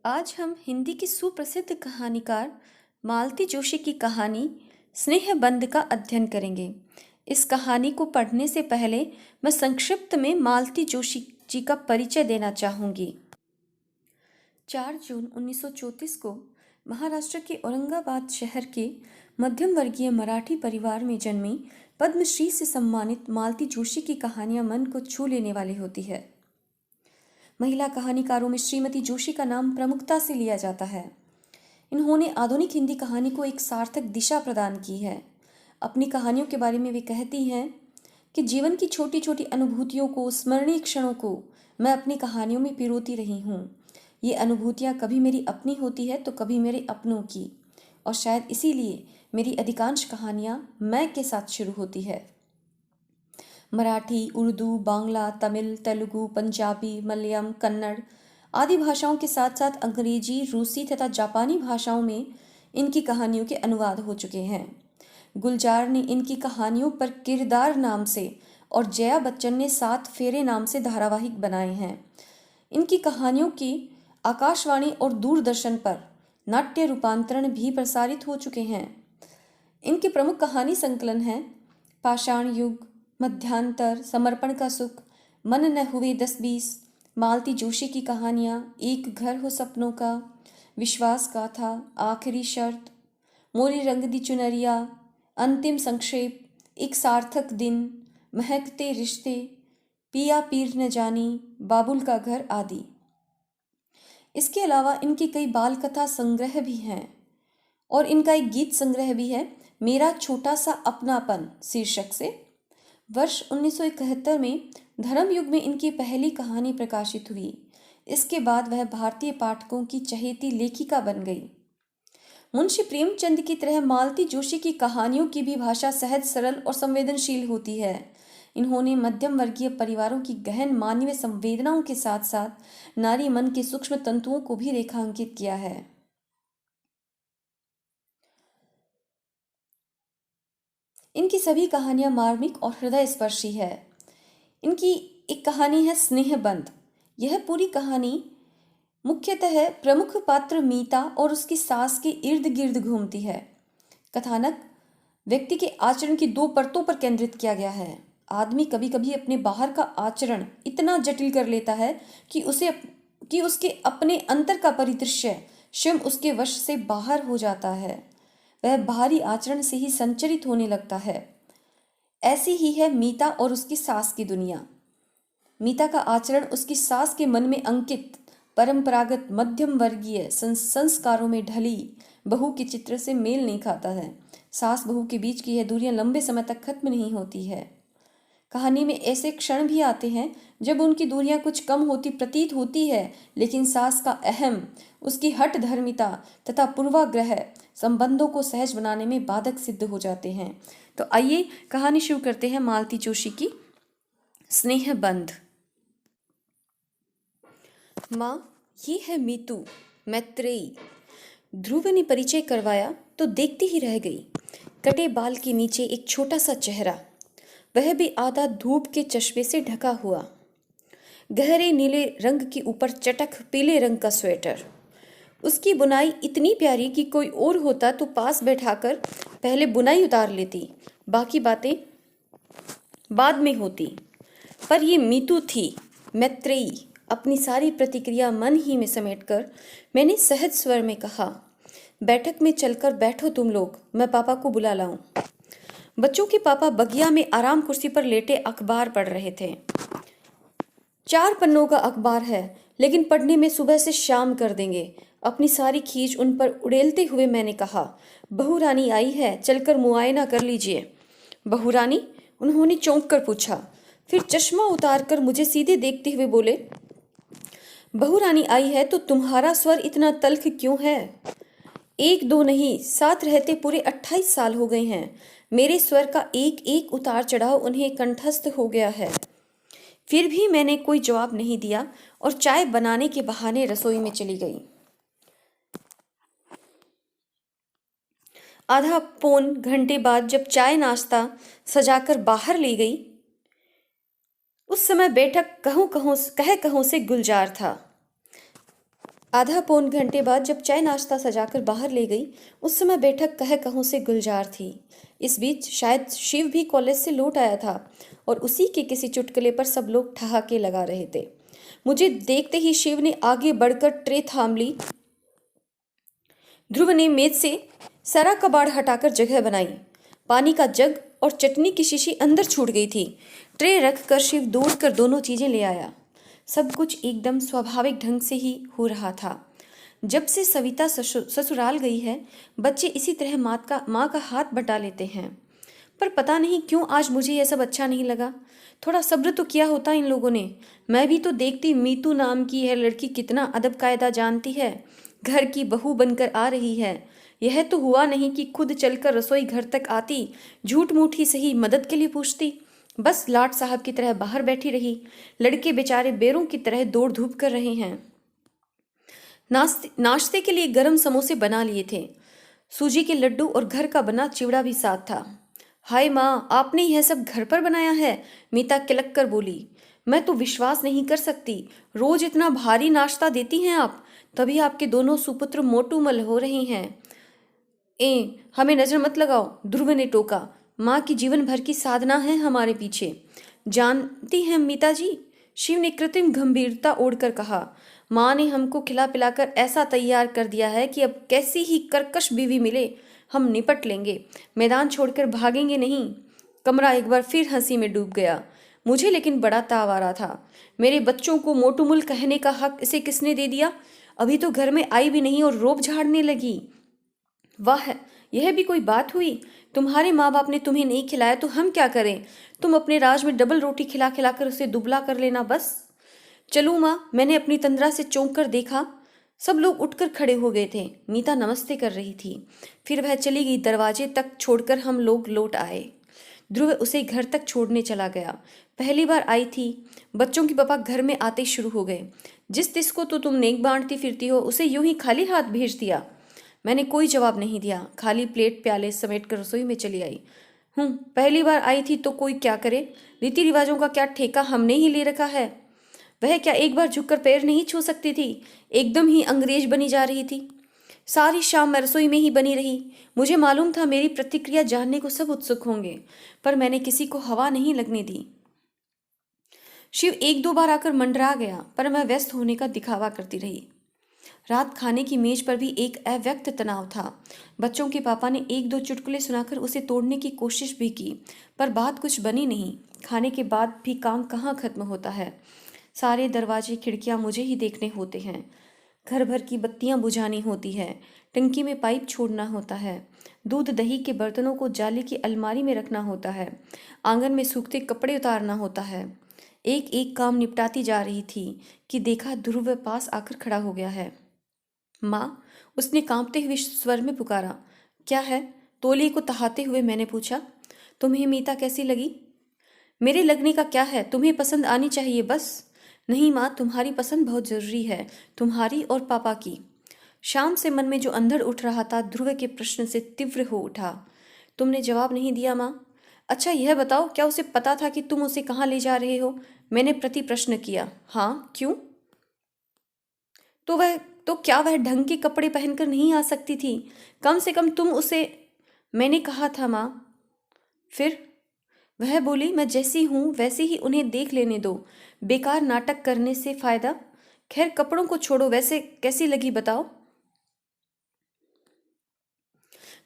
आज हम हिंदी की सुप्रसिद्ध कहानीकार मालती जोशी की कहानी स्नेहबंध का अध्ययन करेंगे। इस कहानी को पढ़ने से पहले मैं संक्षिप्त में मालती जोशी जी का परिचय देना चाहूँगी। 4 जून 1934 को महाराष्ट्र के औरंगाबाद शहर के मध्यम वर्गीय मराठी परिवार में जन्मी पद्मश्री से सम्मानित मालती जोशी की कहानियाँ मन को छू लेने वाली होती है। महिला कहानीकारों में श्रीमती जोशी का नाम प्रमुखता से लिया जाता है। इन्होंने आधुनिक हिंदी कहानी को एक सार्थक दिशा प्रदान की है। अपनी कहानियों के बारे में वे कहती हैं कि जीवन की छोटी छोटी अनुभूतियों को, स्मरणीय क्षणों को मैं अपनी कहानियों में पिरोती रही हूँ। ये अनुभूतियाँ कभी मेरी अपनी होती है तो कभी मेरे अपनों की, और शायद इसीलिए मेरी अधिकांश कहानियाँ मैं के साथ शुरू होती है। मराठी, उर्दू, बांग्ला, तमिल, तेलुगु, पंजाबी, मलयालम, कन्नड़ आदि भाषाओं के साथ साथ अंग्रेजी, रूसी तथा जापानी भाषाओं में इनकी कहानियों के अनुवाद हो चुके हैं। गुलजार ने इनकी कहानियों पर किरदार नाम से और जया बच्चन ने 7 फेरे नाम से धारावाहिक बनाए हैं। इनकी कहानियों की आकाशवाणी और दूरदर्शन पर नाट्य रूपांतरण भी प्रसारित हो चुके हैं। इनके प्रमुख कहानी संकलन हैं पाषाण युग, मध्यांतर, समर्पण का सुख, मन न हुए 10-20, मालती जोशी की कहानियाँ, एक घर हो सपनों का, विश्वास गाथा, आखिरी शर्त, मोरी रंग दी चुनरिया, अंतिम संक्षेप, एक सार्थक दिन, महकते रिश्ते, पिया पीर न जानी, बाबुल का घर आदि। इसके अलावा इनके कई बाल कथा संग्रह भी हैं और इनका एक गीत संग्रह भी है, मेरा छोटा सा अपनापन शीर्षक से। वर्ष 1971 में धर्म युग में इनकी पहली कहानी प्रकाशित हुई। इसके बाद वह भारतीय पाठकों की चहेती लेखिका बन गई। मुंशी प्रेमचंद की तरह मालती जोशी की कहानियों की भी भाषा सहज, सरल और संवेदनशील होती है। इन्होंने मध्यम वर्गीय परिवारों की गहन मानवीय संवेदनाओं के साथ साथ नारी मन के सूक्ष्म तंतुओं को भी रेखांकित किया है। इनकी सभी कहानियां मार्मिक और हृदय स्पर्शी है। इनकी एक कहानी है स्नेहबंध। यह पूरी कहानी मुख्यतः प्रमुख पात्र मीता और उसकी सास के इर्द गिर्द घूमती है। कथानक व्यक्ति के आचरण की 2 परतों पर केंद्रित किया गया है। आदमी कभी कभी अपने बाहर का आचरण इतना जटिल कर लेता है कि उसके अपने अंतर का परिदृश्य स्वयं उसके वश से बाहर हो जाता है। वह बाहरी आचरण से ही संचरित होने लगता है। ऐसी ही है मीता और उसकी सास की दुनिया। मीता का आचरण उसकी सास के मन में अंकित परंपरागत मध्यम वर्गीय संस्कारों में ढली बहू के चित्र से मेल नहीं खाता है। सास बहू के बीच की यह दूरियां लंबे समय तक खत्म नहीं होती है। कहानी में ऐसे क्षण भी आते हैं जब उनकी दूरियां कुछ कम होती प्रतीत होती है, लेकिन सास का अहम, उसकी हठ धर्मिता तथा पूर्वाग्रह संबंधों को सहज बनाने में बाधक सिद्ध हो जाते हैं। तो आइए कहानी शुरू करते हैं मालती जोशी की स्नेहबंध। माँ, ये है मीतू, मैत्रेयी। ध्रुव ने परिचय करवाया तो देखती ही रह गई। कटे बाल के नीचे एक छोटा सा चेहरा, वह भी आधा धूप के चश्मे से ढका हुआ। गहरे नीले रंग के ऊपर चटक पीले रंग का स्वेटर। उसकी बुनाई इतनी प्यारी कि कोई और होता तो पास बैठाकर पहले बुनाई उतार लेती, बाकी बातें बाद में होती। पर ये मीतू थी, मैत्रेयी। अपनी सारी प्रतिक्रिया मन ही में समेटकर मैंने सहज स्वर में कहा, बैठक में चलकर बैठो तुम लोग, मैं पापा को बुला लाऊं। बच्चों के पापा बगिया में आराम कुर्सी पर लेटे अखबार पढ़ रहे थे। 4 पन्नों का अखबार है, लेकिन पढ़ने में सुबह से शाम कर देंगे। अपनी सारी खींच उन पर उड़ेलते हुए मैंने कहा, बहू रानी आई है, चलकर मुआयना कर लीजिए। बहू रानी? उन्होंने चौंक कर पूछा, फिर चश्मा उतारकर मुझे सीधे देखते हुए बोले, बहू रानी आई है तो तुम्हारा स्वर इतना तल्ख क्यों है? 1-2 नहीं, साथ रहते पूरे 28 साल हो गए हैं। मेरे स्वर का एक एक उतार चढ़ाव उन्हें कंठस्थ हो गया है। फिर भी मैंने कोई जवाब नहीं दिया और चाय बनाने के बहाने रसोई में चली गई। आधा पौन घंटे बाद जब चाय नाश्ता सजाकर बाहर ले गई, उस समय बैठक कहों कहों से गुलजार था। आधा पौन घंटे बाद जब चाय नाश्ता सजाकर बाहर ले गई, उस समय बैठक कह कहों से गुलजार थी। इस बीच शायद शिव भी कॉलेज से लौट आया था और उसी के किसी चुटकुले पर सब लोग ठहाके लगा रहे थे। मुझे देखते ही शिव ने आगे बढ़कर ट्रे थाम ली। ध्रुव ने मेज से सारा कबाड़ हटाकर जगह बनाई। पानी का जग और चटनी की शीशी अंदर छूट गई थी। ट्रे रखकर शिव दौड़कर दोनों चीजें ले आया। सब कुछ एकदम स्वाभाविक ढंग से ही हो रहा था। जब से सविता ससुराल गई है, बच्चे इसी तरह माँ का हाथ बटा लेते हैं। पर पता नहीं क्यों आज मुझे यह सब अच्छा नहीं लगा। थोड़ा सब्र तो किया होता इन लोगों ने। मैं भी तो देखती, मीतू नाम की यह लड़की कितना अदब कायदा जानती है, घर की बहू बनकर आ रही है। यह तो हुआ नहीं कि खुद चलकर रसोई घर तक आती, झूठ मूठ ही सही मदद के लिए पूछती। बस लाट साहब की तरह बाहर बैठी रही। लड़के बेचारे बेरों की तरह दौड़ धूप कर रहे हैं। नाश्ते के लिए गरम समोसे बना लिए थे। सूजी के लड्डू और घर का बना चिवड़ा भी साथ था। हाय माँ, आपने यह सब घर पर बनाया है? मीता किलक कर बोली। मैं तो विश्वास नहीं कर सकती। रोज इतना भारी नाश्ता देती हैं आप, तभी आपके दोनों सुपुत्र मोटू मल हो रहे हैं। हमें नजर मत लगाओ, ध्रुव ने टोका। माँ की जीवन भर की साधना है हमारे पीछे। जानती हैं मीता जी, शिव ने कृत्रिम गंभीरता ओढ़कर कहा, माँ ने हमको खिला पिलाकर ऐसा तैयार कर दिया है कि अब कैसी ही कर्कश बीवी मिले हम निपट लेंगे, मैदान छोड़कर भागेंगे नहीं। कमरा एक बार फिर हंसी में डूब गया। मुझे लेकिन बड़ा ताव आ रहा था। मेरे बच्चों को मोटूमुल कहने का हक इसे किसने दे दिया? अभी तो घर में आई भी नहीं और रोब झाड़ने लगी। वाह, यह भी कोई बात हुई? तुम्हारे माँ बाप ने तुम्हें नहीं खिलाया तो हम क्या करें? तुम अपने राज में डबल रोटी खिला खिलाकर उसे दुबला कर लेना बस। चलूँ माँ, मैंने अपनी तंद्रा से चौंक कर देखा। सब लोग उठकर खड़े हो गए थे। मीता नमस्ते कर रही थी। फिर वह चली गई। दरवाजे तक छोड़कर हम लोग लौट आए। ध्रुव उसे घर तक छोड़ने चला गया। पहली बार आई थी। बच्चों के पापा घर में आते शुरू हो गए। जिस तिस को तो तुम नेक बांटती फिरती हो, उसे यूं ही खाली हाथ भेज दिया। मैंने कोई जवाब नहीं दिया। खाली प्लेट प्याले समेट कर रसोई में चली आई। पहली बार आई थी तो कोई क्या करे? रीति रिवाजों का क्या ठेका हमने ही ले रखा है? वह क्या एक बार झुककर पैर नहीं छू सकती थी? एकदम ही अंग्रेज बनी जा रही थी। सारी शाम मैं रसोई में ही बनी रही। मुझे मालूम था मेरी प्रतिक्रिया जानने को सब उत्सुक होंगे, पर मैंने किसी को हवा नहीं लगने दी। शिव एक दो बार आकर मंडरा गया, पर मैं व्यस्त होने का दिखावा करती रही। रात खाने की मेज पर भी एक अव्यक्त तनाव था। बच्चों के पापा ने एक दो चुटकुले सुनाकर उसे तोड़ने की कोशिश भी की, पर बात कुछ बनी नहीं। खाने के बाद भी काम कहाँ खत्म होता है। सारे दरवाजे खिड़कियां मुझे ही देखने होते हैं। घर भर की बत्तियां बुझानी होती है। टंकी में पाइप छोड़ना होता है। दूध दही के बर्तनों को जाली की अलमारी में रखना होता है। आंगन में सूखते कपड़े उतारना होता है। एक एक काम निपटाती जा रही थी कि देखा ध्रुव पास आकर खड़ा हो गया है। माँ, उसने कांपते हुए स्वर में पुकारा। क्या है? तौलिए को तहाते हुए मैंने पूछा। तुम्हें मीता कैसी लगी? मेरे लगने का क्या है, तुम्हें पसंद आनी चाहिए बस। नहीं माँ, तुम्हारी पसंद बहुत जरूरी है, तुम्हारी और पापा की। शाम से मन में जो अंधड़ उठ रहा था ध्रुव के प्रश्न से तीव्र हो उठा। तुमने जवाब नहीं दिया माँ। अच्छा यह बताओ, क्या उसे पता था कि तुम उसे कहाँ ले जा रहे हो? मैंने प्रति प्रश्न किया। हाँ, क्यों? तो क्या वह ढंग के कपड़े पहनकर नहीं आ सकती थी? कम से कम तुम उसे। मैंने कहा था माँ। फिर वह बोली, मैं जैसी हूं वैसे ही उन्हें देख लेने दो, बेकार नाटक करने से फायदा। खैर कपड़ों को छोड़ो, वैसे कैसी लगी बताओ?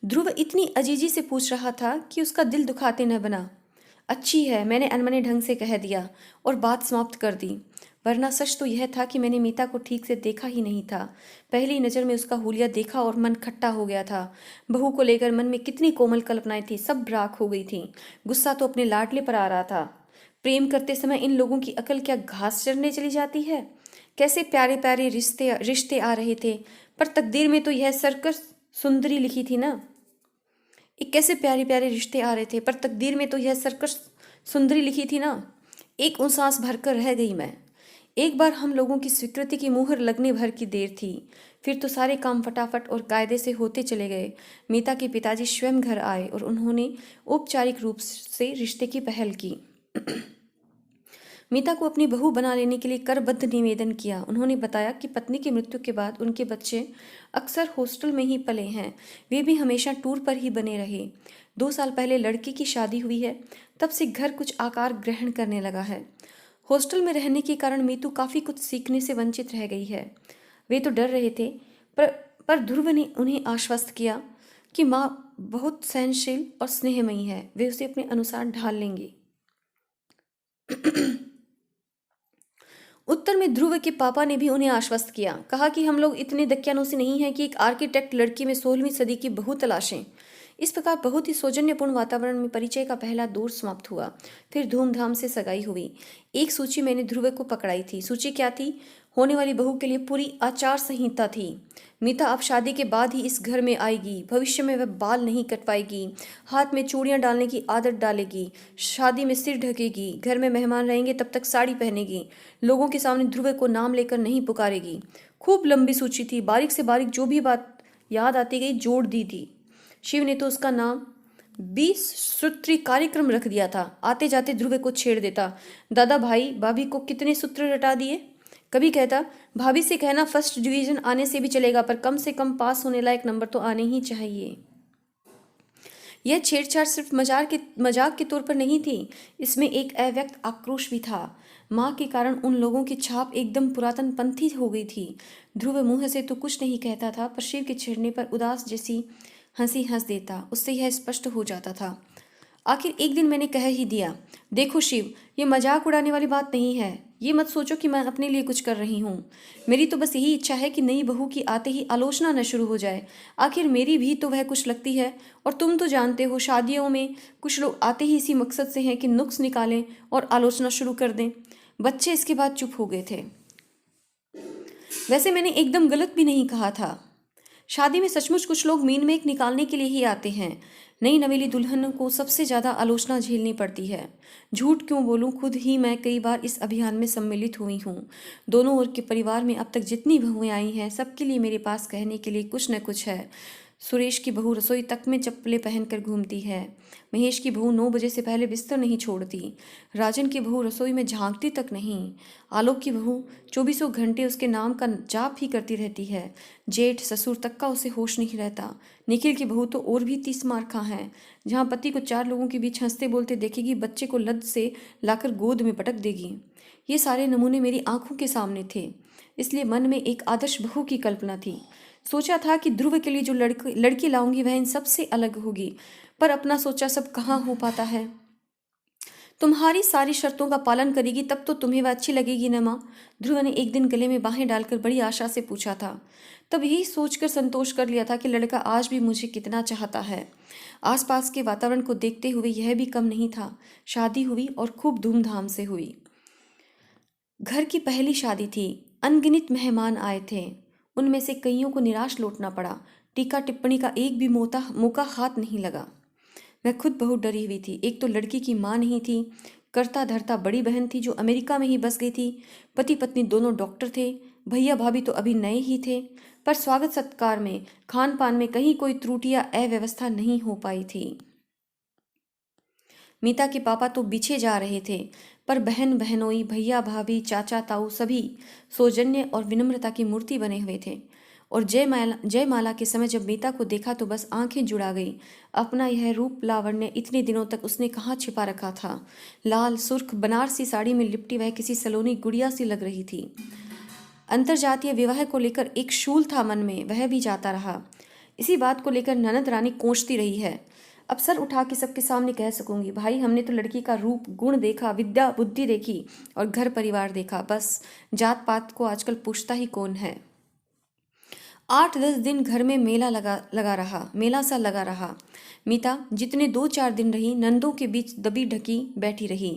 ध्रुव इतनी अजीजी से पूछ रहा था कि उसका दिल दुखाते न बना। अच्छी है, मैंने अनमने ढंग से कह दिया और बात समाप्त कर दी। वरना सच तो यह था कि मैंने मीता को ठीक से देखा ही नहीं था। पहली नज़र में उसका हुलिया देखा और मन खट्टा हो गया था। बहू को लेकर मन में कितनी कोमल कल्पनाएं थी, सब राख हो गई थी। गुस्सा तो अपने लाडले पर आ रहा था। प्रेम करते समय इन लोगों की अकल क्या घास चरने चली जाती है? कैसे प्यारे प्यारे रिश्ते रिश्ते आ रहे थे, पर तकदीर में तो यह सर्कस सुंदरी लिखी थी ना। एक कैसे प्यारे प्यारे रिश्ते आ रहे थे, पर तकदीर में तो यह सर्कस सुंदरी लिखी थी ना। एक सांस भरकर रह गई मैं। एक बार हम लोगों की स्वीकृति की मुहर लगने भर की देर थी। फिर तो सारे काम फटाफट और कायदे से होते चले गए। मीता के पिताजी स्वयं घर आए और उन्होंने औपचारिक रूप से रिश्ते की पहल की। मीता को अपनी बहू बना लेने के लिए करबद्ध निवेदन किया। उन्होंने बताया कि पत्नी की मृत्यु के बाद उनके बच्चे अक्सर हॉस्टल में ही पले हैं, वे भी हमेशा टूर पर ही बने रहे। 2 साल पहले लड़की की शादी हुई है, तब से घर कुछ आकार ग्रहण करने लगा है। हॉस्टल में रहने के कारण मीतू काफ़ी कुछ सीखने से वंचित रह गई है। वे तो डर रहे थे, पर ध्रुव ने उन्हें आश्वस्त किया कि माँ बहुत सहनशील और स्नेहमयी है, वे उसे अपने अनुसार ढाल लेंगी। उत्तर में ध्रुव के पापा ने भी उन्हें आश्वस्त किया, कहा कि हम लोग इतने दकियानूसी नहीं हैं कि एक आर्किटेक्ट लड़की में 16वीं सदी की बहू तलाशें। इस प्रकार बहुत ही सौजन्यपूर्ण वातावरण में परिचय का पहला दौर समाप्त हुआ। फिर धूमधाम से सगाई हुई। एक सूची मैंने ध्रुव को पकड़ाई थी। सूची क्या थी? होने वाली बहू के लिए पूरी आचार संहिता थी। मीता अब शादी के बाद ही इस घर में आएगी। भविष्य में वह बाल नहीं कटवाएगी, हाथ में चूड़ियां डालने की आदत डालेगी, शादी में सिर ढकेगी, घर में मेहमान रहेंगे तब तक साड़ी पहनेगी, लोगों के सामने ध्रुव को नाम लेकर नहीं पुकारेगी। खूब लंबी सूची थी। बारीक से बारीक जो भी बात याद आती गई जोड़ दी थी। शिव ने तो उसका नाम 20 सूत्री कार्यक्रम रख दिया था। आते जाते ध्रुव को छेड़ देता, दादा भाई भाभी को कितने सूत्र रटा दिए। कभी कहता, भाभी से कहना फर्स्ट डिवीजन आने से भी चलेगा, पर कम से कम पास होने लायक नंबर तो आने ही चाहिए। यह छेड़छाड़ सिर्फ मजाक के तौर पर नहीं थी, इसमें एक अव्यक्त आक्रोश भी था। माँ के कारण उन लोगों की छाप एकदम पुरातन पंथी हो गई थी। ध्रुव मुंह से तो कुछ नहीं कहता था, पर शिव के छेड़ने पर उदास जैसी हंसी हंस देता। उससे यह स्पष्ट हो जाता था। आखिर एक दिन मैंने कह ही दिया, देखो शिव, ये मजाक उड़ाने वाली बात नहीं है। ये मत सोचो कि मैं अपने लिए कुछ कर रही हूँ। मेरी तो बस यही इच्छा है कि नई बहू की आते ही आलोचना न शुरू हो जाए। आखिर मेरी भी तो वह कुछ लगती है, और तुम तो जानते हो शादियों में कुछ लोग आते ही इसी मकसद से हैं कि नुक्स निकालें और आलोचना शुरू कर दें। बच्चे इसके बाद चुप हो गए थे। वैसे मैंने एकदम गलत भी नहीं कहा था। शादी में सचमुच कुछ लोग मीन मेक निकालने के लिए ही आते हैं। नई नवेली दुल्हन को सबसे ज़्यादा आलोचना झेलनी पड़ती है। झूठ क्यों बोलूं, खुद ही मैं कई बार इस अभियान में सम्मिलित हुई हूँ। दोनों ओर के परिवार में अब तक जितनी बहुएं आई हैं, सबके लिए मेरे पास कहने के लिए कुछ न कुछ है। सुरेश की बहू रसोई तक में चप्पलें पहनकर घूमती है। महेश की बहू 9 बजे से पहले बिस्तर नहीं छोड़ती। राजन की बहू रसोई में झांकती तक नहीं। आलोक की बहू 24 घंटे उसके नाम का जाप ही करती रहती है। जेठ ससुर तक का उसे होश नहीं रहता। निखिल की बहू तो और भी 30 मार खा है। जहाँ पति को 4 लोगों के बीच हंसते बोलते देखेगी, बच्चे को लद से लाकर गोद में पटक देगी। ये सारे नमूने मेरी आंखों के सामने थे, इसलिए मन में एक आदर्श बहू की कल्पना थी। सोचा था कि ध्रुव के लिए जो लड़की लाऊंगी वह इन सबसे अलग होगी, पर अपना सोचा सब कहाँ हो पाता है। तुम्हारी सारी शर्तों का पालन करेगी तब तो तुम्हें वह अच्छी लगेगी न माँ? ध्रुव ने एक दिन गले में बाहें डालकर बड़ी आशा से पूछा था। तब यही सोचकर संतोष कर लिया था कि लड़का आज भी मुझे कितना चाहता है। आसपास के वातावरण को देखते हुए यह भी कम नहीं था। शादी हुई और खूब धूमधाम से हुई। घर की पहली शादी थी। अनगिनत मेहमान आए थे। उनमें से कईयों को निराश लौटना पड़ा। टीका टिप्पणी का एक भी मौका हाथ नहीं लगा। मैं खुद बहुत डरी हुई थी। एक तो लड़की की माँ नहीं थी, करता धरता बड़ी बहन थी जो अमेरिका में ही बस गई थी। पति पत्नी दोनों डॉक्टर थे। भैया भाभी तो अभी नए ही थे। पर स्वागत सत्कार में, खान पान में कहीं कोई त्रुटि या अव्यवस्था नहीं हो पाई थी। मीता के पापा तो पीछे जा रहे थे, पर बहन बहनोई, भैया भाभी, चाचा ताऊ सभी सौजन्य और विनम्रता की मूर्ति बने हुए थे। और जयमाला के समय जब मीता को देखा तो बस आंखें जुड़ा गई। अपना यह रूप लावण्य इतने दिनों तक उसने कहाँ छिपा रखा था। लाल सुर्ख बनारसी साड़ी में लिपटी वह किसी सलोनी गुड़िया सी लग रही थी। अंतरजातीय विवाह को लेकर एक शूल था मन में, वह भी जाता रहा। इसी बात को लेकर ननद रानी कोंचती रही है। अब सर उठा के सबके सामने कह सकूंगी, भाई हमने तो लड़की का रूप गुण देखा, विद्या बुद्धि देखी और घर परिवार देखा, बस जात पात को आजकल पूछता ही कौन है। 8-10 दिन घर में मेला सा लगा रहा। मीता जितने 2-4 दिन रही, नंदों के बीच दबी ढकी बैठी रही।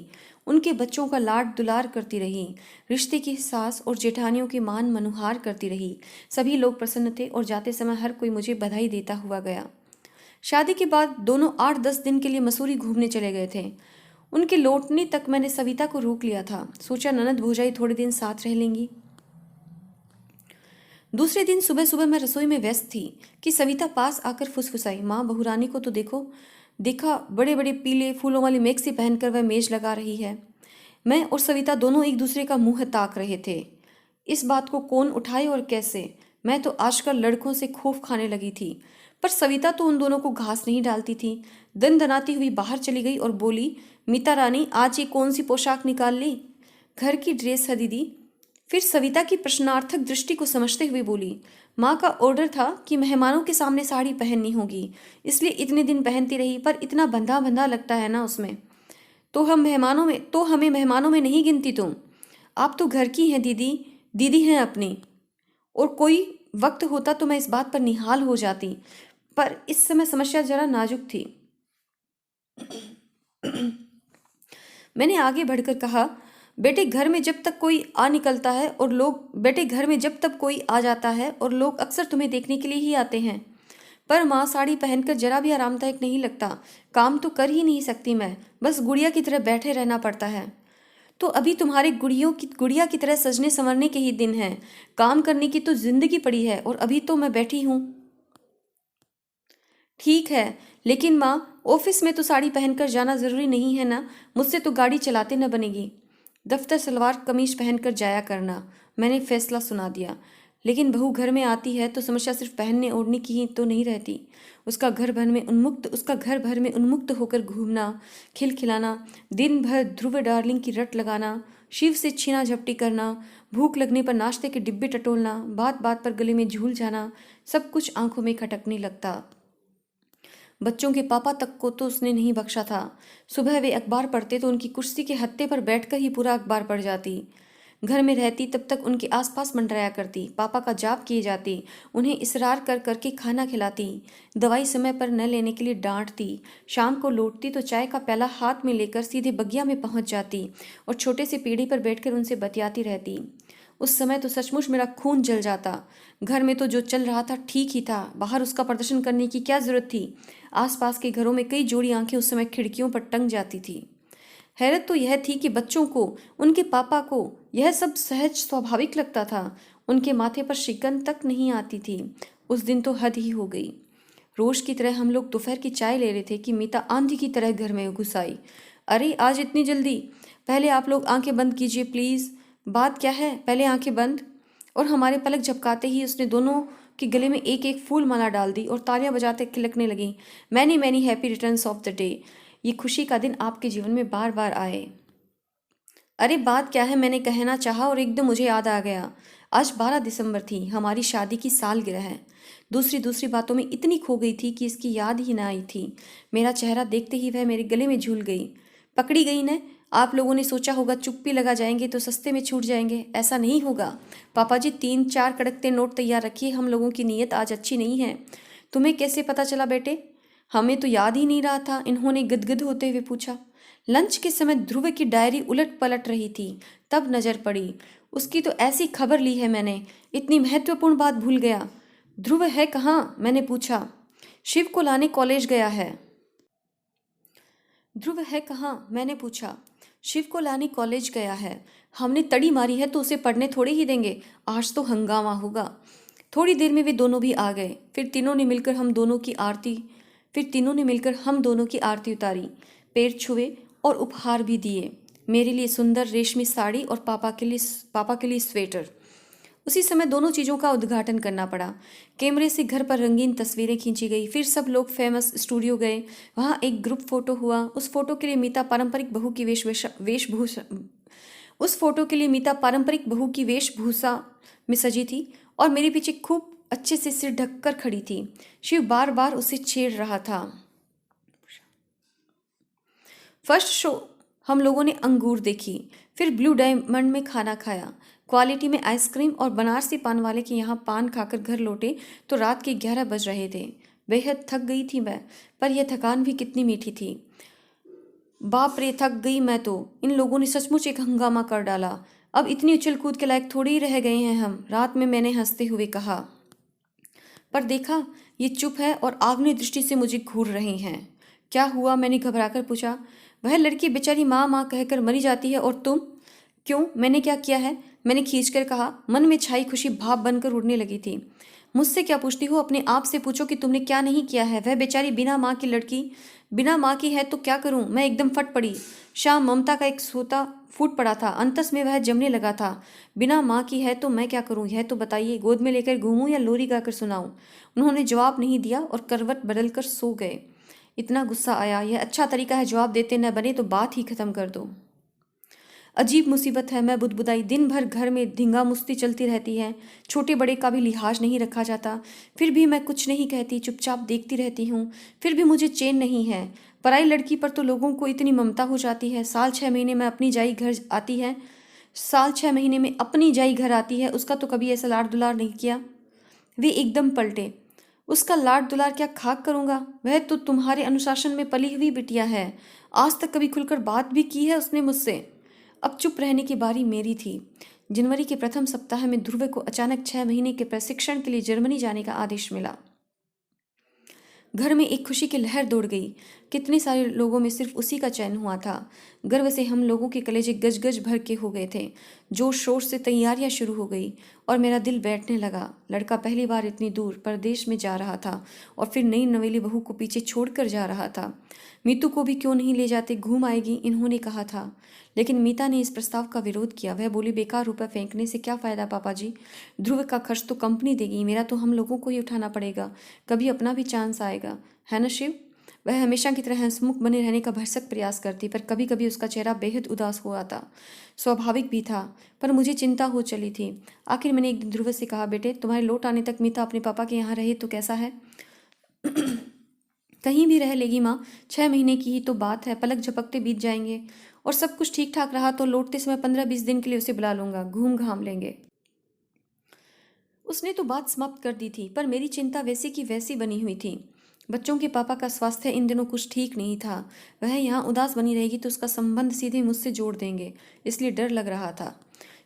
उनके बच्चों का लाड दुलार करती रही। रिश्ते की सास और जेठानियों के मान मनुहार करती रही। सभी लोग प्रसन्न थे और जाते समय हर कोई मुझे बधाई देता हुआ गया। शादी के बाद दोनों 8-10 दिन के लिए मसूरी घूमने चले गए थे। उनके लौटने तक मैंने सविता को रोक लिया था। सोचा ननद भौजाई थोड़े दिन साथ रह लेंगी। दूसरे दिन सुबह सुबह मैं रसोई में व्यस्त थी कि सविता पास आकर फुसफुसाई, माँ बहुरानी को तो देखा बड़े बड़े पीले फूलों वाली मैक्सी पहनकर वह मेज लगा रही है। मैं और सविता दोनों एक दूसरे का मुंह ताक रहे थे। इस बात को कौन उठाए और कैसे? मैं तो आजकल लड़कों से खौफ खाने लगी थी, पर सविता तो उन दोनों को घास नहीं डालती थी। दन दनाती हुई बाहर चली गई और बोली, मीता रानी, आज ये कौन सी पोशाक निकाल ली? घर की ड्रेस है दीदी। फिर सविता की प्रश्नार्थक दृष्टि को समझते हुए बोली, माँ का ऑर्डर था कि मेहमानों के सामने साड़ी पहननी होगी, इसलिए इतने दिन पहनती रही, पर इतना बंधा बंधा लगता है ना उसमें। तो हमें मेहमानों में नहीं गिनती तुम। आप तो घर की हैं दीदी, दीदी हैं अपनी। और कोई वक्त होता तो मैं इस बात पर निहाल हो जाती, पर इस समय समस्या जरा नाजुक थी। मैंने आगे बढ़कर कहा, बेटे घर में जब तक कोई आ निकलता है और लोग बेटे घर में जब तक कोई आ जाता है और लोग अक्सर तुम्हें देखने के लिए ही आते हैं। पर माँ, साड़ी पहनकर जरा भी आरामदायक नहीं लगता। काम तो कर ही नहीं सकती मैं, बस गुड़िया की तरह बैठे रहना पड़ता है। तो अभी तुम्हारे गुड़िया की तरह सजने संवरने के ही दिन हैं। काम करने की तो जिंदगी पड़ी है और अभी तो मैं बैठी हूँ। ठीक है, लेकिन माँ, ऑफिस में तो साड़ी पहनकर जाना जरूरी नहीं है ना? मुझसे तो गाड़ी चलाते न बनेगी। दफ्तर सलवार कमीज पहनकर जाया करना, मैंने फैसला सुना दिया। लेकिन बहू घर में आती है तो समस्या सिर्फ पहनने ओढ़ने की ही तो नहीं रहती। उसका घर भर में उन्मुक्त होकर घूमना, खिलखिलाना, दिन भर ध्रुव डार्लिंग की रट लगाना, शिव से छीना झपटी करना, भूख लगने पर नाश्ते के डिब्बे टटोलना, बात बात पर गले में झूल जाना, सब कुछ आंखों में खटकने लगता। बच्चों के पापा तक को तो उसने नहीं बख्शा था। सुबह वे अखबार पढ़ते तो उनकी कुर्सी के हत्थे पर बैठकर ही पूरा अखबार पढ़ जाती। घर में रहती तब तक उनके आसपास मंडराया करती, पापा का जाप किए जाती, उन्हें इसरार कर करके खाना खिलाती, दवाई समय पर न लेने के लिए डांटती। शाम को लौटती तो चाय का प्याला हाथ में लेकर सीधे बगिया में पहुंच जाती और छोटे से पीढ़ी पर बैठकर उनसे बतियाती रहती। उस समय तो सचमुच मेरा खून जल जाता। घर में तो जो चल रहा था ठीक ही था, बाहर उसका प्रदर्शन करने की क्या जरूरत थी? आसपास के घरों में कई जोड़ी आंखें उस समय खिड़कियों पर टंग जाती थी। हैरत तो यह थी कि बच्चों को, उनके पापा को यह सब सहज स्वाभाविक लगता था। उनके माथे पर शिकन तक नहीं आती थी। उस दिन तो हद ही हो गई। रोज की तरह हम लोग दोपहर की चाय ले रहे थे कि मीता आंधी की तरह घर में घुस आई। अरे आज इतनी जल्दी? पहले आप लोग आंखें बंद कीजिए प्लीज। बात क्या है? पहले आंखें बंद। और हमारे पलक झपकाते ही उसने दोनों के गले में एक एक फूल माला डाल दी और तालियां बजाते खिलकने लगी। Many many happy returns of the day. ये खुशी का दिन आपके जीवन में बार बार आए। अरे बात क्या है? मैंने कहना चाहा और एकदम मुझे याद आ गया। आज 12 दिसंबर थी, हमारी शादी की सालगिरह है। दूसरी दूसरी बातों में इतनी खो गई थी कि इसकी याद ही ना आई थी। मेरा चेहरा देखते ही वह मेरे गले में झूल गई। पकड़ी गई न? आप लोगों ने सोचा होगा चुप्पी लगा जाएंगे तो सस्ते में छूट जाएंगे। ऐसा नहीं होगा। पापा जी 3-4 कड़कते नोट तैयार रखिए, हम लोगों की नीयत आज अच्छी नहीं है। तुम्हें कैसे पता चला बेटे? हमें तो याद ही नहीं रहा था, इन्होंने गदगद होते हुए पूछा। लंच के समय ध्रुव की डायरी उलट पलट रही थी, तब नजर पड़ी। उसकी तो ऐसी खबर ली है मैंने, इतनी महत्वपूर्ण बात भूल गया। ध्रुव है कहाँ? मैंने पूछा। शिव को लाने कॉलेज गया है। ध्रुव है कहाँ? मैंने पूछा। शिव को लाने कॉलेज गया है। हमने तड़ी मारी है तो उसे पढ़ने थोड़े ही देंगे। आज तो हंगामा होगा। थोड़ी देर में वे दोनों भी आ गए। फिर तीनों ने मिलकर हम दोनों की आरती उतारी, पैर छुए और उपहार भी दिए। मेरे लिए सुंदर रेशमी साड़ी और पापा के लिए स्वेटर। उसी समय दोनों चीज़ों का उद्घाटन करना पड़ा। कैमरे से घर पर रंगीन तस्वीरें खींची गई। फिर सब लोग फेमस स्टूडियो गए। वहाँ एक ग्रुप फोटो हुआ। उस फोटो के लिए मीता पारंपरिक बहू की वेशभूषा में सजी थी और मेरे पीछे खूब अच्छे से सिर ढककर खड़ी थी। शिव बार बार उसे छेड़ रहा था। फर्स्ट शो हम लोगों ने अंगूर देखी, फिर ब्लू डायमंड में खाना खाया, क्वालिटी में आइसक्रीम और बनारसी पान वाले के यहाँ पान खाकर घर लौटे तो रात के 11 बज रहे थे। बेहद थक गई थी मैं, पर यह थकान भी कितनी मीठी थी। बाप रे, थक गई मैं तो। इन लोगों ने सचमुच एक हंगामा कर डाला। अब इतनी उछल कूद के लायक थोड़ी ही रह गए हैं हम, रात में मैंने हंसते हुए कहा। पर देखा, ये चुप है और आग्नेय दृष्टि से मुझे घूर रहे हैं। क्या हुआ? मैंने घबराकर पूछा। वह लड़की बेचारी माँ माँ कहकर मरी जाती है और तुम? क्यों, मैंने क्या किया है? मैंने खींचकर कहा। मन में छाई खुशी भाप बनकर उड़ने लगी थी। मुझसे क्या पूछती हो? अपने आप से पूछो कि तुमने क्या नहीं किया है। वह बेचारी बिना माँ की लड़की, बिना माँ की है तो क्या करूं? मैं एकदम फट पड़ी। शाम ममता का एक सोता फूट पड़ा था, अंतस में वह जमने लगा था। बिना माँ की है तो मैं क्या करूं, यह तो बताइए। गोद में लेकर घूमूं या लोरी गाकर सुनाऊं? उन्होंने जवाब नहीं दिया और करवट बदलकर सो गए। इतना गुस्सा आया। यह अच्छा तरीका है, जवाब देते न बने तो बात ही खत्म कर दो। अजीब मुसीबत है, मैं बुदबुदाई। दिन भर घर में धिंगा मुश्ती चलती रहती है, छोटे बड़े का भी लिहाज नहीं रखा जाता। फिर भी मैं कुछ नहीं कहती, चुपचाप देखती रहती हूँ। फिर भी मुझे चैन नहीं है। पराई लड़की पर तो लोगों को इतनी ममता हो जाती है। साल 6 महीने में अपनी जाई घर आती है, उसका तो कभी ऐसा लाड दुलार नहीं किया। वे एकदम पलटे। उसका लाड दुलार क्या खाक करूंगा? वह तो तुम्हारे अनुशासन में पली हुई बिटिया है। आज तक कभी खुलकर बात भी की है उसने मुझसे? अब चुप रहने की बारी मेरी थी। जनवरी के प्रथम सप्ताह में ध्रुव को अचानक 6 महीने के प्रशिक्षण के लिए जर्मनी जाने का आदेश मिला। घर में एक खुशी की लहर दौड़ गई। कितने सारे लोगों में सिर्फ उसी का चयन हुआ था। गर्व से हम लोगों के कलेजे गज गज भर के हो गए थे। जोर शोर से तैयारियां शुरू हो गई और मेरा दिल बैठने लगा। लड़का पहली बार इतनी दूर परदेश में जा रहा था और फिर नई नवेली बहू को पीछे छोड़कर जा रहा था। मीतू को भी क्यों नहीं ले जाते, घूम आएगी, इन्होंने कहा था। लेकिन मीता ने इस प्रस्ताव का विरोध किया। वह बोली, बेकार रुपए फेंकने से क्या फायदा पापा जी? ध्रुव का खर्च तो कंपनी देगी, मेरा तो हम लोगों को ही उठाना पड़ेगा। कभी अपना भी चांस आएगा, है ना शिव? वह हमेशा की तरह हंसमुख बने रहने का भरसक प्रयास करती, पर कभी कभी उसका चेहरा बेहद उदास हुआ था। स्वाभाविक भी था, पर मुझे चिंता हो चली थी। आखिर मैंने एक दिन ध्रुव से कहा, बेटे तुम्हारे लौट आने तक मीता अपने पापा के यहाँ रहे तो कैसा है? कहीं भी रह लेगी माँ, 6 महीने की ही तो बात है, पलक झपकते बीत जाएंगे। और सब कुछ ठीक ठाक रहा तो लौटते समय 15-20 दिन के लिए उसे बुला लूंगा, घूम घाम लेंगे। उसने तो बात समाप्त कर दी थी, पर मेरी चिंता वैसी की वैसी बनी हुई थी। बच्चों के पापा का स्वास्थ्य इन दिनों कुछ ठीक नहीं था। वह यहाँ उदास बनी रहेगी तो उसका संबंध सीधे मुझसे जोड़ देंगे, इसलिए डर लग रहा था।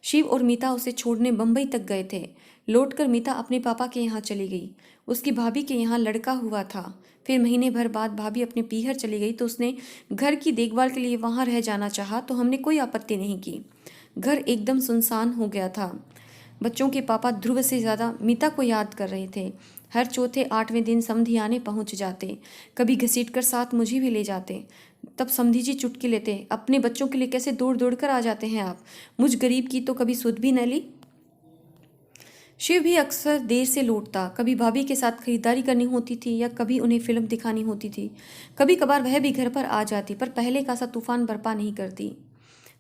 शिव और मीता उसे छोड़ने बम्बई तक गए थे। लौटकर मीता अपने पापा के यहाँ चली गई। उसकी भाभी के यहाँ लड़का हुआ था। फिर महीने भर बाद भाभी अपने पीहर चली गई तो उसने घर की देखभाल के लिए वहाँ रह जाना चाहा तो हमने कोई आपत्ति नहीं की। घर एकदम सुनसान हो गया था। बच्चों के पापा ध्रुव से ज़्यादा मीता को याद कर रहे थे। हर चौथे 8वें दिन समधी आने पहुंच जाते, कभी घसीट कर साथ मुझे भी ले जाते। तब समधी जी चुटकी लेते, अपने बच्चों के लिए कैसे दौड़ दौड़ कर आ जाते हैं आप, मुझ गरीब की तो कभी सुध भी न ली। शिव भी अक्सर देर से लौटता। कभी भाभी के साथ खरीदारी करनी होती थी या कभी उन्हें फिल्म दिखानी होती थी। कभी कभार वह भी घर पर आ जाती, पर पहले का सा तूफान बर्पा नहीं करती।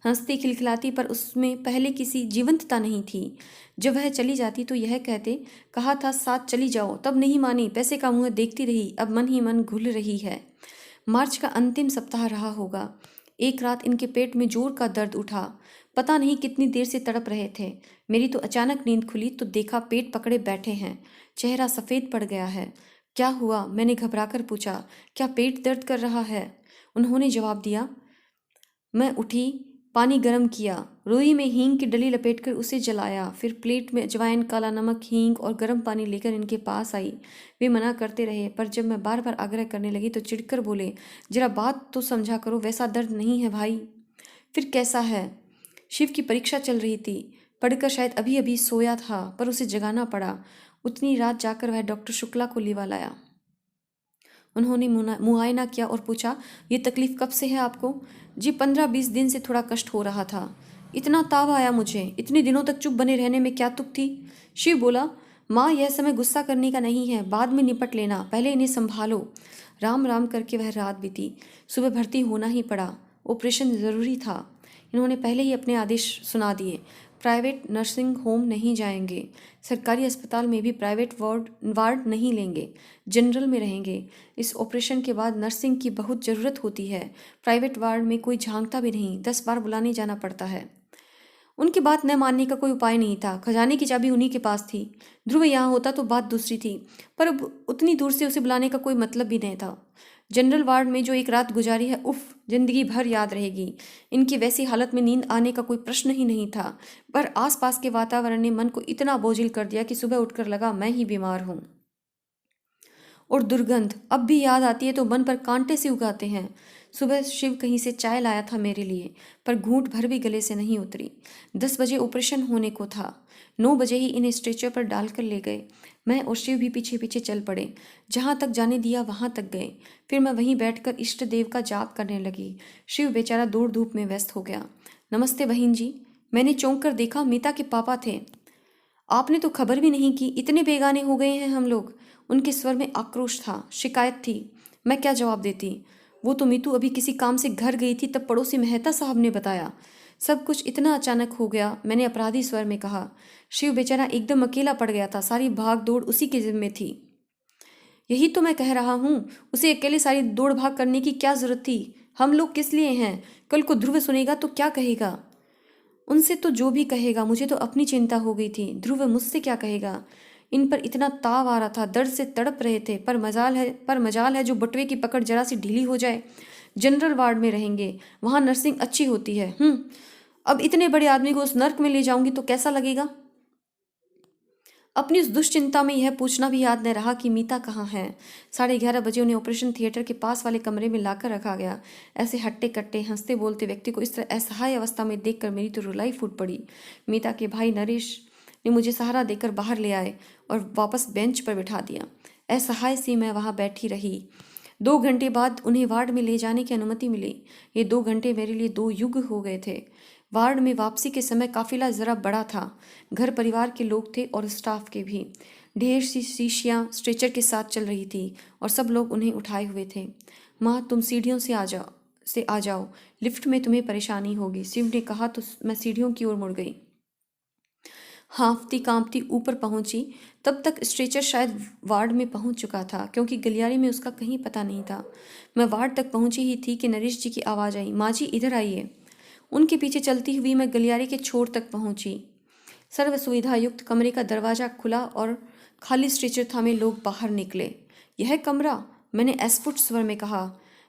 हंसती खिलखिलाती, पर उसमें पहले किसी जीवंतता नहीं थी। जब वह चली जाती तो यह कहते, कहा था साथ चली जाओ, तब नहीं मानी, पैसे का मुंह देखती रही, अब मन ही मन घुल रही है। मार्च का अंतिम सप्ताह रहा होगा। एक रात इनके पेट में जोर का दर्द उठा। पता नहीं कितनी देर से तड़प रहे थे। मेरी तो अचानक नींद खुली तो देखा पेट पकड़े बैठे हैं, चेहरा सफ़ेद पड़ गया है। क्या हुआ, मैंने घबराकर पूछा। क्या पेट दर्द कर रहा है? उन्होंने जवाब दिया। मैं उठी, पानी गर्म किया, रुई में हींग की डली लपेटकर उसे जलाया, फिर प्लेट में अजवाइन, काला नमक, हींग और गर्म पानी लेकर इनके पास आई। वे मना करते रहे, पर जब मैं बार बार आग्रह करने लगी तो चिढ़कर बोले, जरा बात तो समझा करो, वैसा दर्द नहीं है भाई। फिर कैसा है? शिव की परीक्षा चल रही थी। पढ़कर शायद अभी अभी सोया था, पर उसे जगाना पड़ा। उतनी रात जाकर वह डॉक्टर शुक्ला को लिवा लाया। उन्होंने मुआयना किया और पूछा, ये तकलीफ कब से है आपको? जी 15-20 दिन से थोड़ा कष्ट हो रहा था। इतना ताव आया मुझे, इतने दिनों तक चुप बने रहने में क्या तुक थी? शिव बोला, माँ यह समय गुस्सा करने का नहीं है, बाद में निपट लेना, पहले इन्हें संभालो। राम राम करके वह रात बीती। सुबह भर्ती होना ही पड़ा, ऑपरेशन ज़रूरी था। इन्होंने पहले ही अपने आदेश सुना दिए, प्राइवेट नर्सिंग होम नहीं जाएंगे, सरकारी अस्पताल में भी प्राइवेट वार्ड नहीं लेंगे, जनरल में रहेंगे। इस ऑपरेशन के बाद नर्सिंग की बहुत ज़रूरत होती है। प्राइवेट वार्ड में कोई झांकता भी नहीं, 10 बार बुलाने जाना पड़ता है। उनकी बात न मानने का कोई उपाय नहीं था। खजाने की चाबी उन्हीं के पास थी। ध्रुव यहाँ होता तो बात दूसरी थी, पर अब उतनी दूर से उसे बुलाने का कोई मतलब भी नहीं था। जनरल वार्ड में जो एक रात गुजारी है, उफ, जिंदगी भर याद रहेगी। इनकी वैसी हालत में नींद आने का कोई प्रश्न ही नहीं था, पर आसपास के वातावरण ने मन को इतना बोझिल कर दिया कि सुबह उठकर लगा मैं ही बीमार हूँ। और दुर्गंध अब भी याद आती है तो मन पर कांटे से उगाते हैं। सुबह शिव कहीं से चाय लाया था मेरे लिए, पर घूंट भर भी गले से नहीं उतरी। 10 बजे ऑपरेशन होने को था। 9 बजे ही इन्हें स्ट्रेचर पर डालकर ले गए। मैं और शिव भी पीछे पीछे चल पड़े। जहाँ तक जाने दिया वहाँ तक गए। फिर मैं वहीं बैठकर इष्ट देव का जाप करने लगी। शिव बेचारा दौड़ धूप में व्यस्त हो गया। नमस्ते बहन जी। मैंने चौंक कर देखा, मीता के पापा थे। आपने तो खबर भी नहीं की, इतने बेगाने हो गए हैं हम लोग। उनके स्वर में आक्रोश था, शिकायत थी। मैं क्या जवाब देती? वो तो मीतू अभी किसी काम से घर गई थी, तब पड़ोसी मेहता साहब ने बताया। सब कुछ इतना अचानक हो गया, मैंने अपराधी स्वर में कहा। शिव बेचारा एकदम अकेला पड़ गया था, सारी भाग दौड़ उसी के जिम्मे थी। यही तो मैं कह रहा हूँ, उसे अकेले सारी दौड़ भाग करने की क्या जरूरत थी? हम लोग किस लिए हैं? कल को ध्रुव सुनेगा तो क्या कहेगा? उनसे तो जो भी कहेगा, मुझे तो अपनी चिंता हो गई थी। ध्रुव मुझसे क्या कहेगा? इन पर इतना ताव आ रहा था, दर्द से तड़प रहे थे। पर मजाल है जो बटुए की पकड़ जरा सी ढीली हो जाए। जनरल वार्ड में रहेंगे, वहाँ नर्सिंग अच्छी होती है। अब इतने बड़े आदमी को उस नर्क में ले जाऊंगी तो कैसा लगेगा? अपनी उस दुश्चिंता में यह पूछना भी याद न रहा कि मीता कहाँ है। 11:30 बजे उन्हें ऑपरेशन थिएटर के पास वाले कमरे में लाकर रखा गया। ऐसे हट्टे कट्टे हंसते बोलते व्यक्ति को इस तरह असहाय अवस्था में देखकर मेरी तो रुलाई फूट पड़ी। मीता के भाई नरेश ने मुझे सहारा देकर बाहर ले आए और वापस बेंच पर बिठा दिया। असहाय सी मैं वहाँ बैठी रही। 2 घंटे बाद उन्हें वार्ड में ले जाने की अनुमति मिली। ये 2 घंटे मेरे लिए 2 युग हो गए थे। वार्ड में वापसी के समय काफिला जरा बड़ा था। घर परिवार के लोग थे और स्टाफ के भी। ढेर सी शीशियाँ स्ट्रेचर के साथ चल रही थी और सब लोग उन्हें उठाए हुए थे। माँ, तुम सीढ़ियों से आ जाओ, लिफ्ट में तुम्हें परेशानी होगी, शिव ने कहा तो मैं सीढ़ियों की ओर मुड़ गई। हाँफती कांपती ऊपर पहुंची। तब तक स्ट्रेचर शायद वार्ड में पहुंच चुका था, क्योंकि गलियारे में उसका कहीं पता नहीं था। मैं वार्ड तक पहुंची ही थी कि नरेश जी की आवाज़ आई, माँ जी इधर आइए। उनके पीछे चलती हुई मैं गलियारे के छोर तक पहुंची। सर्व सुविधा युक्त कमरे का दरवाजा खुला और खाली स्ट्रेचर थामे लोग बाहर निकले। यह कमरा? मैंने अस्फुट स्वर में कहा।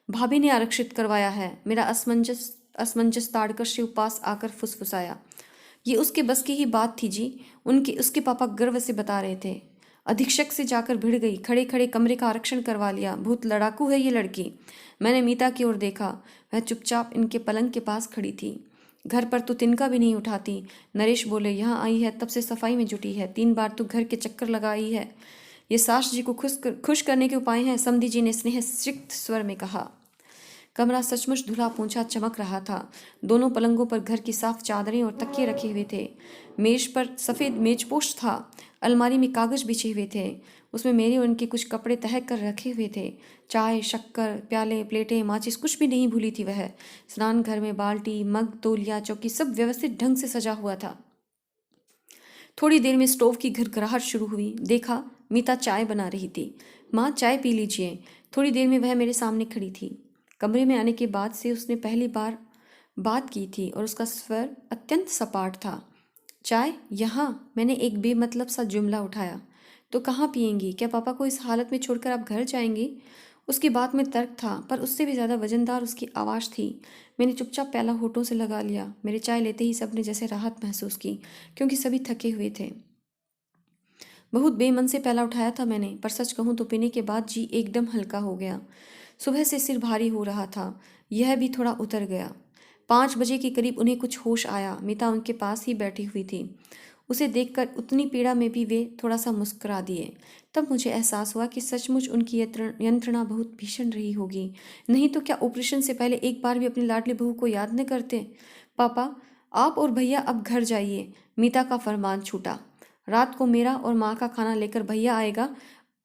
भाभी ने आरक्षित करवाया है, मेरा असमंजस ताड़कर शिव पास आकर फुसफुसाया। ये उसके बस की ही बात थी जी, उसके पापा गर्व से बता रहे थे। अधीक्षक से जाकर भिड़ गई, खड़े खड़े कमरे का आरक्षण करवा लिया। भूत लड़ाकू है ये लड़की। मैंने मीता की ओर देखा, वह चुपचाप इनके पलंग के पास खड़ी थी। घर पर तो तिनका भी नहीं उठाती। नरेश बोले, यहाँ आई है तब से सफाई में जुटी है, 3 बार तो घर के चक्कर लगाई है। ये सास जी को खुश करने के उपाय हैं, समधी जी ने स्नेह सिक्त स्वर में कहा। कमरा सचमुच धुला पोंछा चमक रहा था। दोनों पलंगों पर घर की साफ चादरें और तकिए रखे हुए थे। मेज पर सफ़ेद मेजपोश था। अलमारी में कागज बिछे हुए थे, उसमें मेरे और उनके कुछ कपड़े तह कर रखे हुए थे। चाय, शक्कर, प्याले, प्लेटें, माचिस कुछ भी नहीं भूली थी वह। स्नान घर में बाल्टी, मग, तौलिया, चौकी सब व्यवस्थित ढंग से सजा हुआ था। थोड़ी देर में स्टोव की घरघराहट शुरू हुई। देखा, मीता चाय बना रही थी। माँ, चाय पी लीजिए। थोड़ी देर में वह मेरे सामने खड़ी थी। कमरे में आने के बाद से उसने पहली बार बात की थी और उसका स्वर अत्यंत सपाट था। चाय यहाँ? मैंने एक बेमतलब सा जुमला उठाया। तो कहाँ पियेंगी? क्या पापा को इस हालत में छोड़कर आप घर जाएंगी? उसकी बात में तर्क था, पर उससे भी ज़्यादा वजनदार उसकी आवाज़ थी। मैंने चुपचाप प्याला होठों से लगा लिया। मेरे चाय लेते ही सबने जैसे राहत महसूस की, क्योंकि सभी थके हुए थे। बहुत बेमन से प्याला उठाया था मैंने, पर सच कहूँ तो पीने के बाद जी एकदम हल्का हो गया। सुबह से सिर भारी हो रहा था, यह भी थोड़ा उतर गया। 5 बजे के करीब उन्हें कुछ होश आया। मीता उनके पास ही बैठी हुई थी। उसे देखकर उतनी पीड़ा में भी वे थोड़ा सा मुस्कुरा दिए। तब मुझे एहसास हुआ कि सचमुच उनकी यंत्रणा बहुत भीषण रही होगी। नहीं तो क्या ऑपरेशन से पहले एक बार भी अपनी लाडली बहू को याद न करते? पापा, आप और भैया अब घर जाइए, मीता का फरमान छूटा। रात को मेरा और माँ का खाना लेकर भैया आएगा।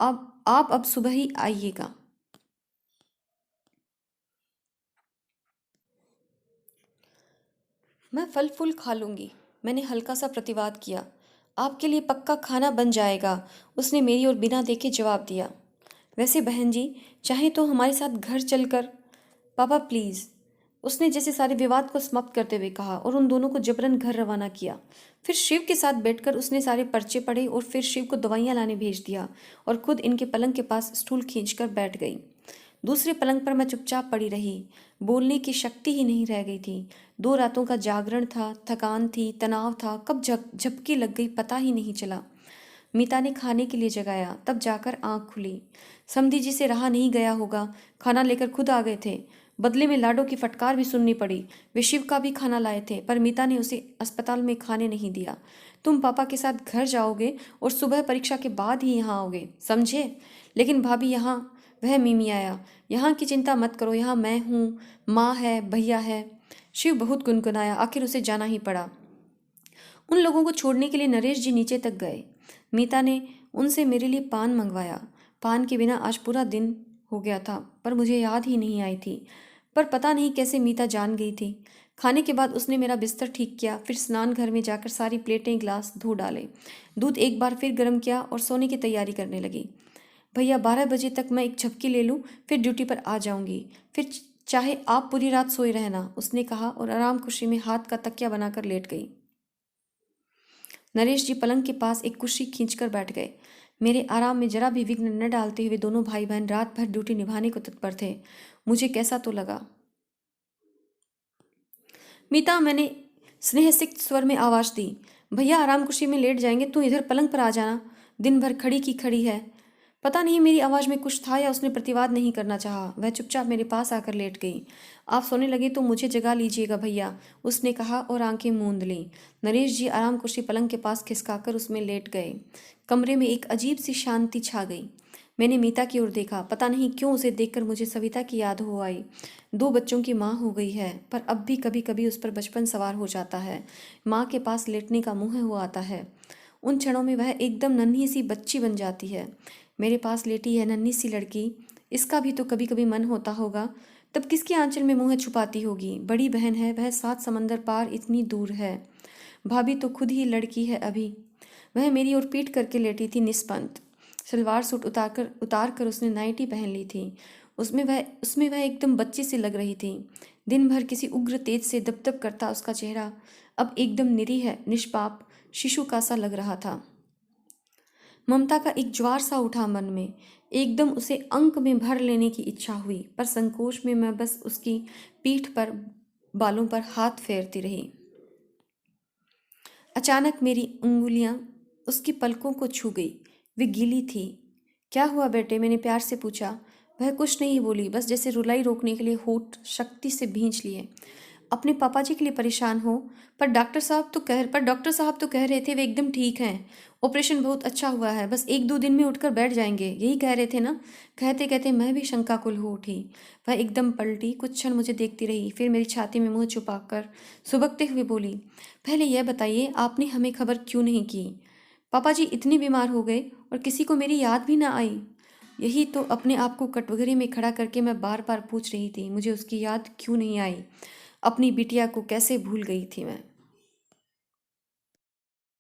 अब सुबह ही आइएगा। मैं फल फूल खा लूंगी, मैंने हल्का सा प्रतिवाद किया। आपके लिए पक्का खाना बन जाएगा, उसने मेरी ओर बिना देखे जवाब दिया। वैसे बहन जी, चाहे तो हमारे साथ घर चलकर। पापा प्लीज़, उसने जैसे सारे विवाद को समाप्त करते हुए कहा और उन दोनों को जबरन घर रवाना किया। फिर शिव के साथ बैठकर उसने सारे पर्चे पढ़े और फिर शिव को दवाइयाँ लाने भेज दिया और खुद इनके पलंग के पास स्टूल खींचकर बैठ गई। दूसरे पलंग पर मैं चुपचाप पड़ी रही। बोलने की शक्ति ही नहीं रह गई थी। 2 रातों का जागरण था, थकान थी, तनाव था, कब झपकी लग गई पता ही नहीं चला। मीता ने खाने के लिए जगाया, तब जाकर आंख खुली। समधी जी से रहा नहीं गया होगा, खाना लेकर खुद आ गए थे। बदले में लाडो की फटकार भी सुननी पड़ी। वे शिव का भी खाना लाए थे, पर मीता ने उसे अस्पताल में खाने नहीं दिया। तुम पापा के साथ घर जाओगे और सुबह परीक्षा के बाद ही यहाँ आओगे, समझे? लेकिन भाभी, यहाँ वह मिमी आया। यहाँ की चिंता मत करो, यहाँ मैं हूँ, माँ है, भैया है। शिव बहुत गुनगुनाया, आखिर उसे जाना ही पड़ा। उन लोगों को छोड़ने के लिए नरेश जी नीचे तक गए। मीता ने उनसे मेरे लिए पान मंगवाया। पान के बिना आज पूरा दिन हो गया था, पर मुझे याद ही नहीं आई थी। पर पता नहीं कैसे मीता जान गई थी। खाने के बाद उसने मेरा बिस्तर ठीक किया, फिर स्नान घर में जाकर सारी प्लेटें गिलास धो डाले। दूध एक बार फिर गर्म किया और सोने की तैयारी करने लगी। भैया, 12 बजे तक मैं एक झपकी ले लूँ, फिर ड्यूटी पर आ जाऊंगी। फिर चाहे आप पूरी रात सोए रहना, उसने कहा और आराम खुशी में हाथ का तकिया बनाकर लेट गई। नरेश जी पलंग के पास एक कुर्सी खींचकर बैठ गए। मेरे आराम में जरा भी विघ्न न डालते हुए दोनों भाई बहन रात भर ड्यूटी निभाने को तत्पर थे। मुझे कैसा तो लगा। मीता, मैंने स्नेहसिक्त स्वर में आवाज दी। भैया आराम कुर्सी में लेट जाएंगे, तू इधर पलंग पर आ जाना। दिन भर खड़ी की खड़ी है। पता नहीं मेरी आवाज में कुछ था या उसने प्रतिवाद नहीं करना चाहा। वह चुपचाप मेरे पास आकर लेट गई। आप सोने लगे तो मुझे जगा लीजिएगा भैया, उसने कहा और आंखें मूंद लीं। नरेश जी आराम कुर्सी पलंग के पास खिसकाकर उसमें लेट गए। कमरे में एक अजीब सी शांति छा गई। मैंने मीता की ओर देखा। पता नहीं क्यों उसे देखकर मुझे सविता की याद हो आई। 2 बच्चों की माँ हो गई है, पर अब भी कभी कभी उस पर बचपन सवार हो जाता है। माँ के पास लेटने का मुँह हो आता है। उन क्षणों में वह एकदम नन्ही सी बच्ची बन जाती है। मेरे पास लेटी है नन्ही सी लड़की, इसका भी तो कभी कभी मन होता होगा। तब किसके आंचल में मुँह छुपाती होगी? बड़ी बहन है, वह 7 समंदर पार इतनी दूर है। भाभी तो खुद ही लड़की है अभी। वह मेरी ओर पीट करके लेटी थी निस्पंद। सलवार सूट उतार कर उसने नाइटी पहन ली थी। उसमें वह एकदम बच्ची सी लग रही थी। दिन भर किसी उग्र तेज से दपदप करता उसका चेहरा अब एकदम निरीह है, निष्पाप, शिशु का सा लग रहा था। ममता का एक ज्वार सा उठा मन में। एकदम उसे अंक में भर लेने की इच्छा हुई, पर संकोच में मैं बस उसकी पीठ पर, बालों पर हाथ फेरती रही। अचानक मेरी उंगलियां उसकी पलकों को छू गई। वे गीली थी। क्या हुआ बेटे? मैंने प्यार से पूछा। वह कुछ नहीं बोली, बस जैसे रुलाई रोकने के लिए होठ शक्ति से भींच लिए। अपने पापा जी के लिए परेशान हो? पर डॉक्टर साहब तो कह रहे थे वे एकदम ठीक हैं। ऑपरेशन बहुत अच्छा हुआ है, बस 1-2 दिन में उठकर बैठ जाएंगे, यही कह रहे थे ना? कहते कहते मैं भी शंकाकुल हो उठी। वह एकदम पलटी, कुछ क्षण मुझे देखती रही, फिर मेरी छाती में मुंह छुपाकर सुबकते हुए बोली, पहले यह बताइए आपने हमें खबर क्यों नहीं की? पापा जी इतने बीमार हो गए और किसी को मेरी याद भी ना आई। यही तो अपने आप को कटघरे में खड़ा करके मैं बार बार पूछ रही थी, मुझे उसकी याद क्यों नहीं आई? अपनी बिटिया को कैसे भूल गई थी मैं?